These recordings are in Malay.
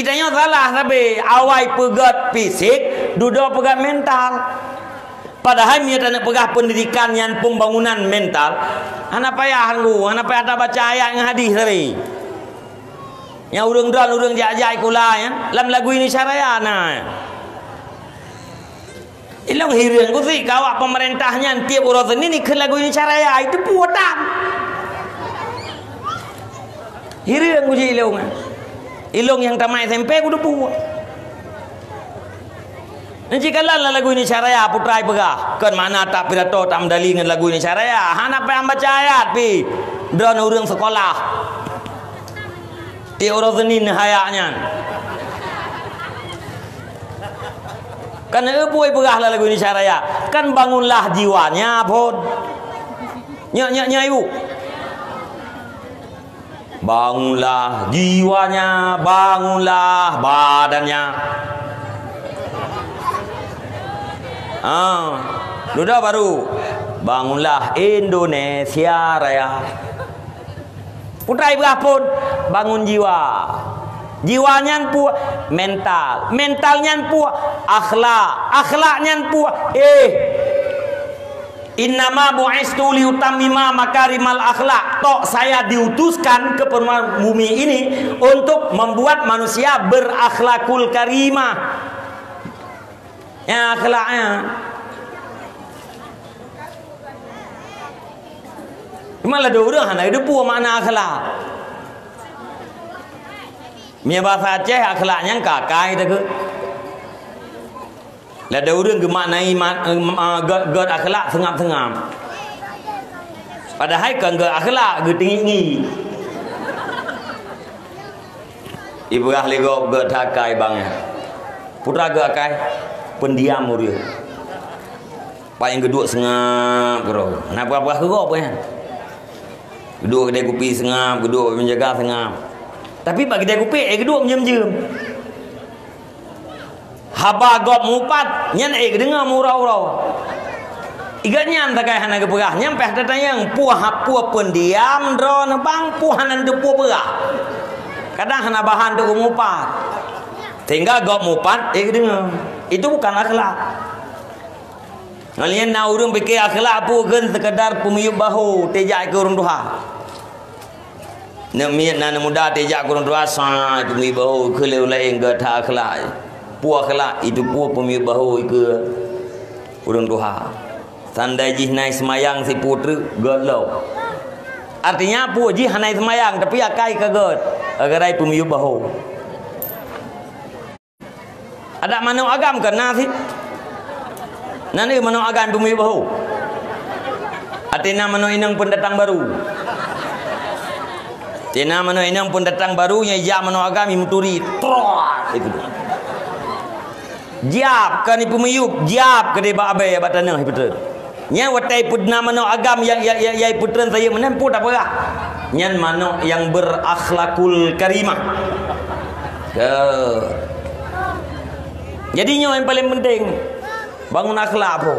Itanya salah tapi awai pegat fisik, duduk pegat mental. Padahal dia tak nak pegah pendidikan yang pembangunan mental. Hana payah lu, hana payah tak baca ayat dengan hadis tadi. Yang urang-urang urang jajai kula ya. Dalam lagu ini syaraya nah. Ilang hirang ku si kawak pemerintahnya tiap orang ni ke lagu ini syaraya itu puatam. Hirang ku ji ilong. Ilong yang tamat SMP ku dah puas. Nanti kalau lagu ini syaraya putrai pegah. Kan mana tak pidato tak medali dengan lagu ini syaraya. Hana payah baca ayat pi. Drone urang sekolah. Ti orang senin hayaknya. Kan puai pegah lagu ini syaraya. Kan bangunlah jiwanya pun. Nyak ibu. Bangunlah jiwanya, bangunlah badannya. Sudah baru. Bangunlah Indonesia Raya. Putrai berapun bangun jiwa. Jiwanya pu mental, mentalnya pu akhlak, akhlaknya pu innama bu'istu liutammima makarimal akhlak. Tok saya diutuskan ke bumi ini untuk membuat manusia berakhlakul karimah. Ya akhlaknya. Malah ada orang hana ada pua makna akhlak. Mia bahasa Aceh akhlaknya kakai tak ke? Lah ada orang ke maknai god akhlak sengap-sengap. Padahal kan god akhlak ge tinggi. Ibu ahli god takai bang. Putra god akai pendiam dia. Pak yang kedua sengap bro. Nak apa-apa ke gop kan? Kedua kedai kopi sengap, kedua menjaga sengap. Tapi bagi kedai kopi kedua menjem-jem. Haba gop mupat nyan dengar murau-urau. Iganya takai hana ke perah nyampe datang puah pendiam drone bang puhanan de puah perah. Kadang hana bahan tu mupat. Sehingga gop mupat dengar. Itu bukan akhlak. Ngalian na urang fikir akhlak pu gen sekadar pemiyup bahu tejak ke urang duha. Nak miat na muda tejak ke urang duha sa pemiyup bahu ke lain ge tak akhlak. Pu akhlak itu pu pemiyup bahu ke urang duha. Tandai jih naik semayang si putri galau. Artinya pu jih naik semayang tapi akai kaget agarai pemiyup bahu. Ada mana agam kan nasi? Nanti mana agam pemiyup bahu? Artinya mana inang pendatang baru. Tina mana inang pendatang baru yang ja mana agam imturi. Itu. Jap kan ibu pemiyup, jap ke dia babe batanah betul. Nya watai pudna mana agam yang putran saya menempuh tak apa. Nyan mana yang berakhlakul karimah. Jadinya yang paling penting bangun akhlak po.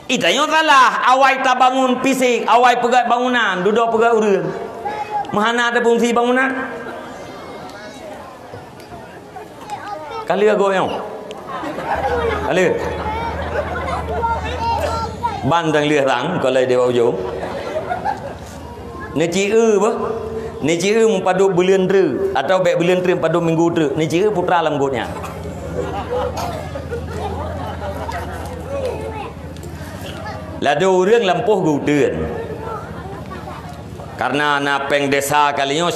Itanya salah awai tak bangun fisik, awai pegat bangunan, duduk pegat urang. Mahana ada fungsi bangunan? Kali ago yang. Kali. Bandang lirang kalau dia ujung. Ni ciu apa? Ni ciu mempadu bulan tru atau baik bulan tru padu minggu tru. Ni ciu putra lembutnya. Ladu orang lampuh gudeun. Karena napeng desa kalinya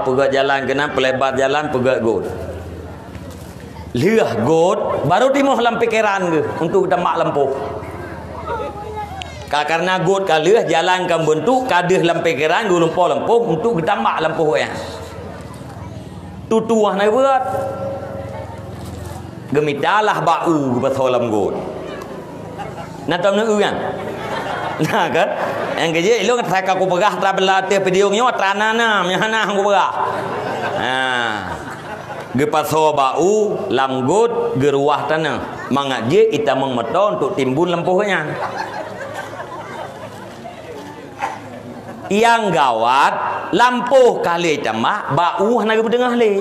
pegat jalan kena pelebat jalan pegat god. Liah god baru timuh dalam pikiran ke untuk kita mak lampuh. Karena god kaliah jalan kan bentuk kadih dalam pikiran gu lampuh untuk kita mak lampuh ya. Tutuah nak buat. Gemitalah bau pasal lam god. Nak tahu nak kan? Nah kan? Yang kerja itu kan saya aku pegah tabela tiap video nya trana na nyana aku pegah. Gepaso bau lamgut geruah tanah. Mangaje ita mengmeton untuk timbun lempuhnya. Yang gawat lampuh kali tamak bau nak berdengah le.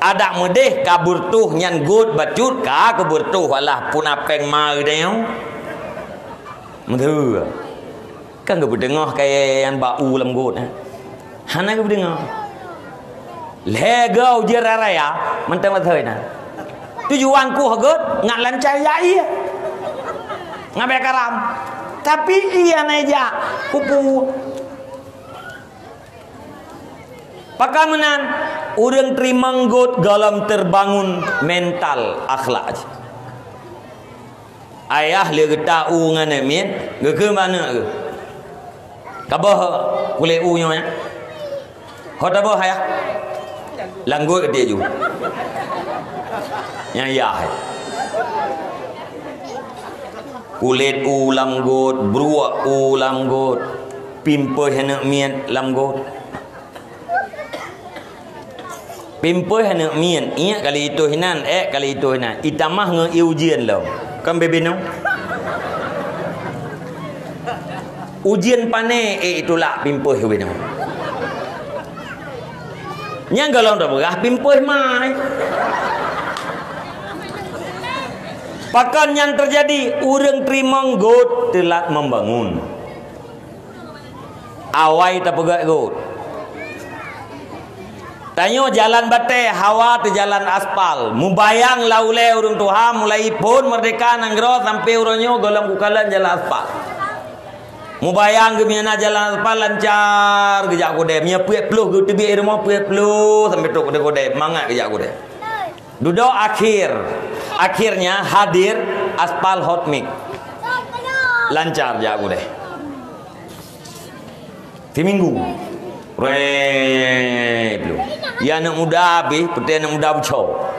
ada medeh kabur tuh nyan gut bacut ka kabur tuh walah pun apeng mau deu mendhu kan gak berdengah kayak yang bau lam gut hana gak berdengah legau je raya mentang mathoi na tujuan ku hagut ngat lancar yai ngabe karam tapi iya neja kupu pakamenan urang terima nggot galam terbangun mental akhlak ayah le geta u ngane min ge mana ke kabah kule u nya hot abah ya langgut dia juga yang ya kulit u lamgot bruak u lamgot pimpe hena mien lamgot pimpe hena mien iya kali itu hinan kali itu hinan itamah nge ujian lo kan bebe no ujian pane itulah pimpe bebe no nyang galon dah berah pimpe mai pakan yang terjadi urang terima got telat membangun awai tak pegak got tanyo jalan bate hawa te jalan aspal mubayang laule urang tuha mulai pun merdeka nanggro sampai uronyo golam kukalan jalan aspal mubayang ke miana jalan aspal lancar gejak kode mia puet pluh ge tebi rumah puet pluh sampai tok kode mangat gejak kode duduk akhirnya hadir aspal hot mix lancar gejak kode di minggu belum ya anak muda habis putih anak muda bocor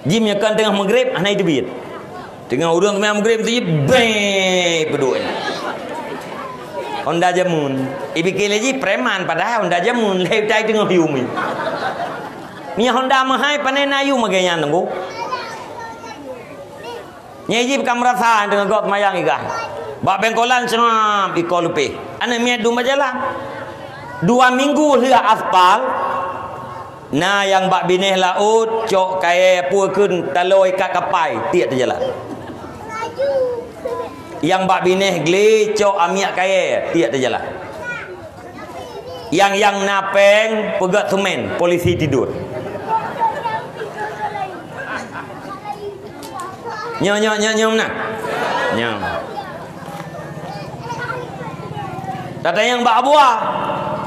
jim ya kan tengah maghrib anak itu bit tengah urang tengah maghrib tu berdua Honda jamun ibikil lagi preman padahal Honda jamun lewat tengah hiumi ni Honda mahai panen ayu maganya nunggu nyejib kamrasa dengan got mayang igah bak bengkolan semua ikol lupe anak miat dua jalan 2 minggu lia aspal nah yang bak bineh laut cok kaya pukeun taloi kat kapai tiak terjalan yang bak bineh gle cok amiak kaya tiak terjalan yang napeng pegat semen polisi tidur nyom nak nyom tata yang bak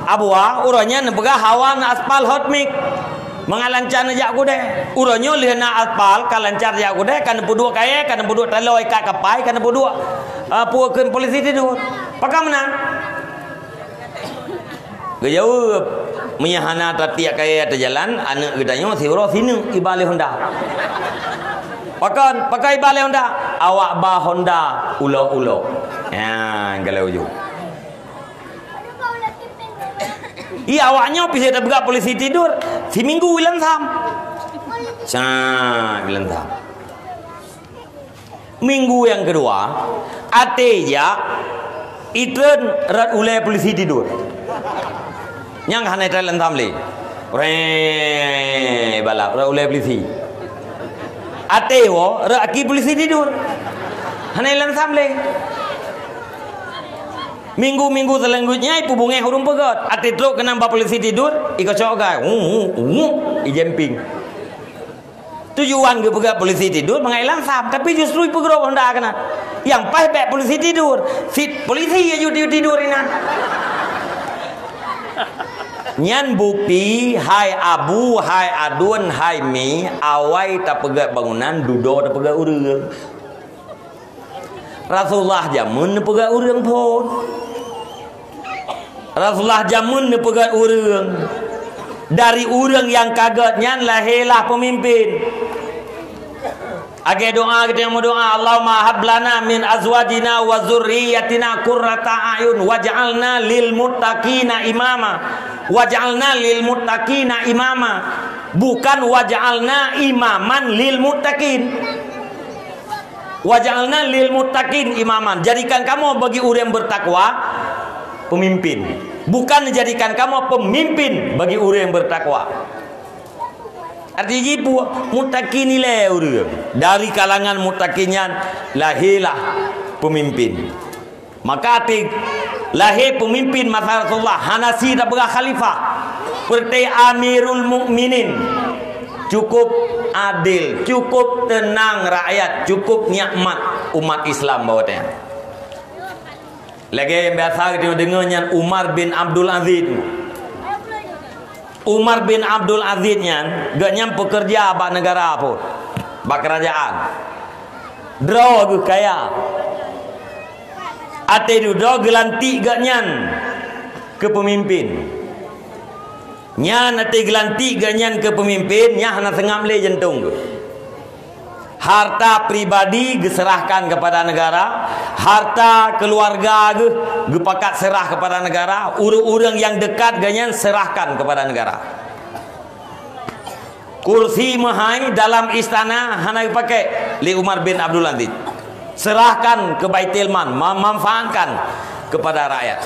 abua uranya nepegah hawa na aspal hot mix mengalancar jak kude uronyo lihna aspal kalancar jak kude kan pudua kaya kan pudua taloi kat kapai kan pudua pukeun polisi tidur pakamenan gejauh menyahana tatiak kaya terjalan anak gedanyo siuro sini ibale Honda pakai ibale Honda awak ba Honda ulo ya galau ju iya awaknya bisa terbegat polisi tidur si minggu wilan sam wilan sam minggu yang kedua ateja itren rat ulai polisi tidur yang hanai wilan sam le balap rat ulai polisi atewo rat aki polisi tidur hanai wilan sam le minggu-minggu selanjutnya ibu bunga hurung pegat ati truk kena polisi tidur iko cok i jumping tujuan ke pegat polisi tidur mengailang sam tapi justru ibu gero Honda kena yang pas baik polisi tidur sit polisi ya tidur ina nyan bukti hai abu hai adun hai mi awai tak pegat bangunan dudo tak pegat urang Rasulullah jamun pegat urang pun Rasulullah jamun pegat urang dari urang yang kagetnya lahirlah pemimpin age doa kita yang mau doa Allahumma hab lana min azwajina wa dzurriyyatina qurrata ayun waj'alna lil muttaqina imama bukan waj'alna imaman lil muttaqin waj'alna lil muttaqin imaman jadikan kamu bagi orang bertakwa pemimpin bukan jadikan kamu pemimpin bagi orang yang bertakwa Artinya jipu mutakin nilai orang. Dari kalangan mutakinyan lahirlah pemimpin. Maka arti lahir pemimpin masa Rasulullah Hanasi dan khalifah seperti Amirul Mukminin. Cukup adil, cukup tenang rakyat, cukup nikmat umat Islam bawahnya. Lagi yang biasa kita dengarnya Umar bin Abdul Aziz. Umar bin Abdul Aziz nya gak nyam pekerja bak negara apa, bak kerajaan. Draw gue kaya. Ate du draw gelanti gak nyan ke pemimpin. Nyan ate gelanti gak nyan ke pemimpin, nya hana sengam le jantung. Harta pribadi diserahkan kepada negara, harta keluarga ge pakat serah kepada negara, urang-urang yang dekat ganyan serahkan kepada negara. Kursi mahai dalam istana hana dipakai li Umar bin Abdul Aziz. Serahkan ke Baitul Mal, memanfaatkan kepada rakyat.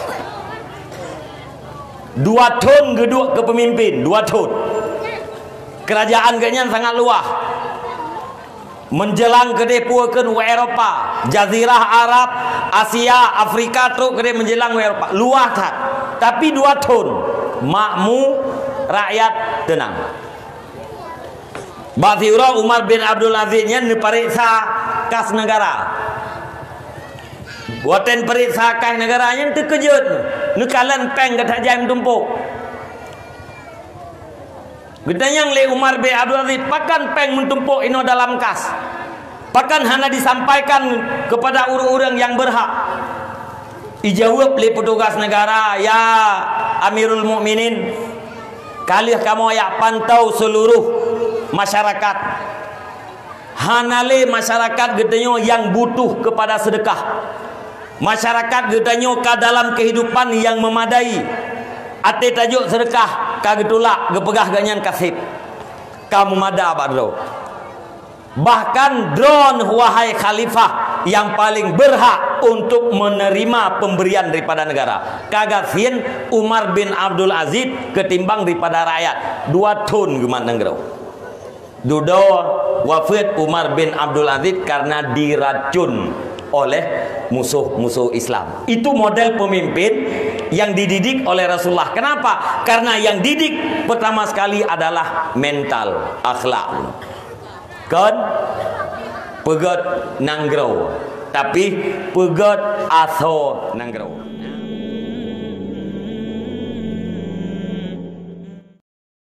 2 ton geduk ke pemimpin, 2 ton. Kerajaan ganyan sangat luas. Menjelang ke depua ke Eropah, Jazirah Arab, Asia, Afrika terus ke menjelang Eropah. Luas tak. Tapi 2 ton. Makmur, rakyat tenang. Bathira Umar bin Abdul Aziz nya diperiksa kas negara. Buatan periksa kas negaranya terkejut. Nukalan peng kata jam tumpuk. Gedanyang le Umar bin Abdul Aziz pakan peng mentumpuk ino dalam kas. Pakan hana disampaikan kepada orang-orang yang berhak. Ijawab le petugas negara, ya Amirul Mukminin, kali kamu ayak pantau seluruh masyarakat. Hanale masyarakat gedanyo yang butuh kepada sedekah. Masyarakat gedanyo ke dalam kehidupan yang memadai. Ate tajuk sedekah kagetulak gepegah ganyan kasih. Kamu mada badro. Bahkan drone wahai khalifah yang paling berhak untuk menerima pemberian daripada negara. Kagasian Umar bin Abdul Aziz ketimbang daripada rakyat. 2 ton gemat negara. Dudo wafat Umar bin Abdul Aziz karena diracun oleh musuh-musuh Islam. Itu model pemimpin yang dididik oleh Rasulullah. Kenapa? Karena yang didik pertama sekali adalah mental, akhlak. Kan pegat nanggrau, tapi pegat aso nanggrau.